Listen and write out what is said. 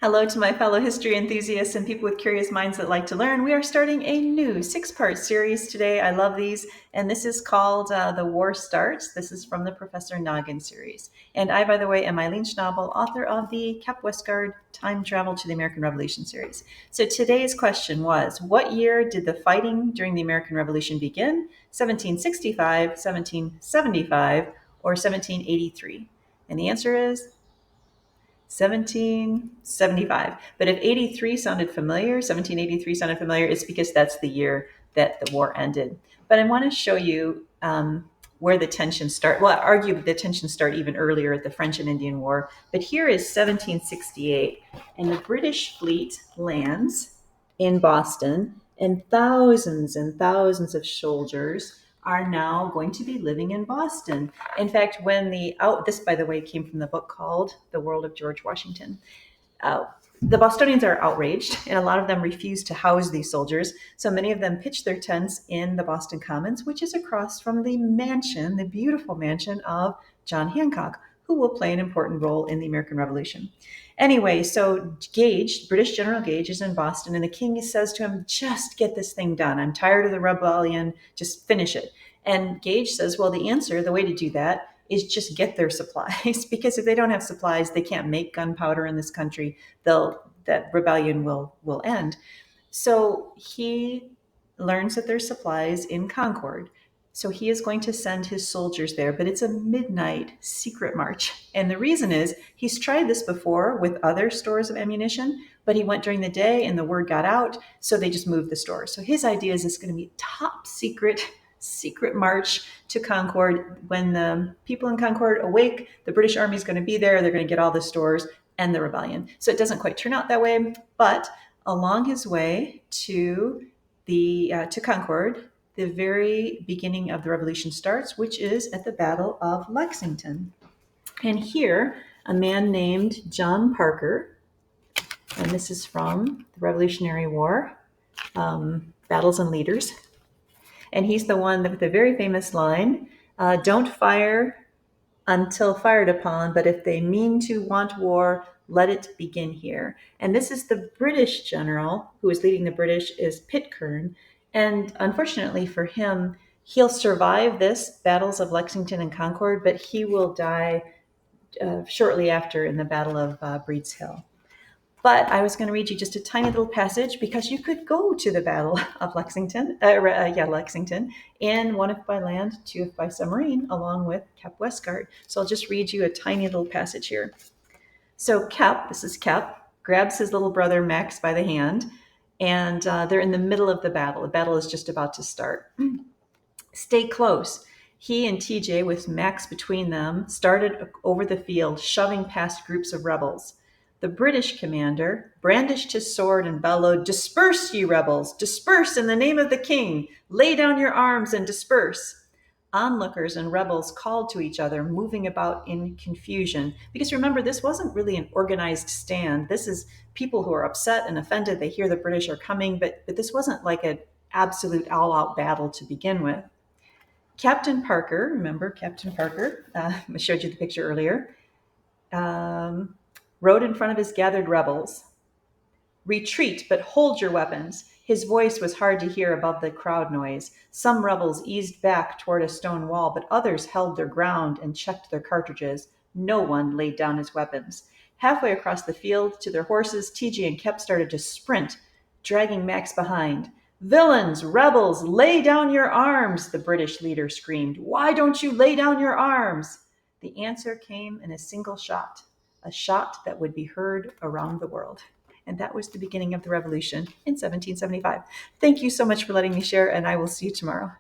Hello to my fellow history enthusiasts and people with curious minds that like to learn. We are starting a new 6-part series today. I love these. And this is called The War Starts. This is from the Professor Noggin series. And I, by the way, am Eileen Schnabel, author of the Kep Westgard Time Travel to the American Revolution series. So today's question was, what year did the fighting during the American Revolution begin? 1765, 1775, or 1783? And the answer is 1775. But if 83 sounded familiar, 1783 sounded familiar, it's because that's the year that the war ended. But I want to show you where the tensions start. Well, I argue the tensions start even earlier at the French and Indian War. But here is 1768, and the British fleet lands in Boston, and thousands of soldiers are now going to be living in Boston. In fact, when this, by the way, came from the book called The World of George Washington. Uh, the Bostonians are outraged, and a lot of them refuse to house these soldiers. So many of them pitch their tents in the Boston Commons, which is across from the mansion, the beautiful mansion of John Hancock, who will play an important role in the American Revolution. Anyway, so Gage, British General Gage, is in Boston, and the king says to him, just get this thing done. I'm tired of the rebellion. Just finish it. And Gage says, well, the way to do that is just get their supplies, because if they don't have supplies, they can't make gunpowder in this country. That rebellion will end. So he learns that there's supplies in Concord. So he is going to send his soldiers there, but it's a midnight secret march. And the reason is he's tried this before with other stores of ammunition, but he went during the day and the word got out, so they just moved the store. So his idea is it's going to be top secret march to Concord. When the people in Concord awake, the British Army is going to be there. They're going to get all the stores and the rebellion. So it doesn't quite turn out that way, but along his way to Concord, the very beginning of the revolution starts, which is at the Battle of Lexington. And here, a man named John Parker, and this is from the Revolutionary War, Battles and Leaders. And he's the one with the very famous line, don't fire until fired upon, but if they mean to want war, let it begin here. And this is the British general who is leading the British, is Pitcairn. And unfortunately for him, he'll survive this battles of Lexington and Concord, but he will die shortly after in the Battle of Breed's Hill. But I was going to read you just a tiny little passage, because you could go to the Battle of Lexington, in one if by land, two if by submarine, along with Kep Westgard. So I'll just read you a tiny little passage here. So this is Kep, grabs his little brother Max by the hand, and they're in the middle of the battle. The battle is just about to start. Stay close. He and TJ, with Max between them, started over the field, shoving past groups of rebels. The British commander brandished his sword and bellowed, disperse, ye rebels! Disperse in the name of the king! Lay down your arms and disperse! Onlookers and rebels called to each other, moving about in confusion. Because remember, this wasn't really an organized stand. This is people who are upset and offended. They hear the British are coming, but this wasn't like an absolute all-out battle to begin with. Captain Parker, remember Captain Parker? I showed you the picture earlier. Rode in front of his gathered rebels. Retreat, but hold your weapons. His voice was hard to hear above the crowd noise. Some rebels eased back toward a stone wall, but others held their ground and checked their cartridges. No one laid down his weapons. Halfway across the field to their horses, TJ and Kep started to sprint, dragging Max behind. Villains, rebels, lay down your arms, the British leader screamed. Why don't you lay down your arms? The answer came in a single shot, a shot that would be heard around the world. And that was the beginning of the revolution in 1775. Thank you so much for letting me share, and I will see you tomorrow.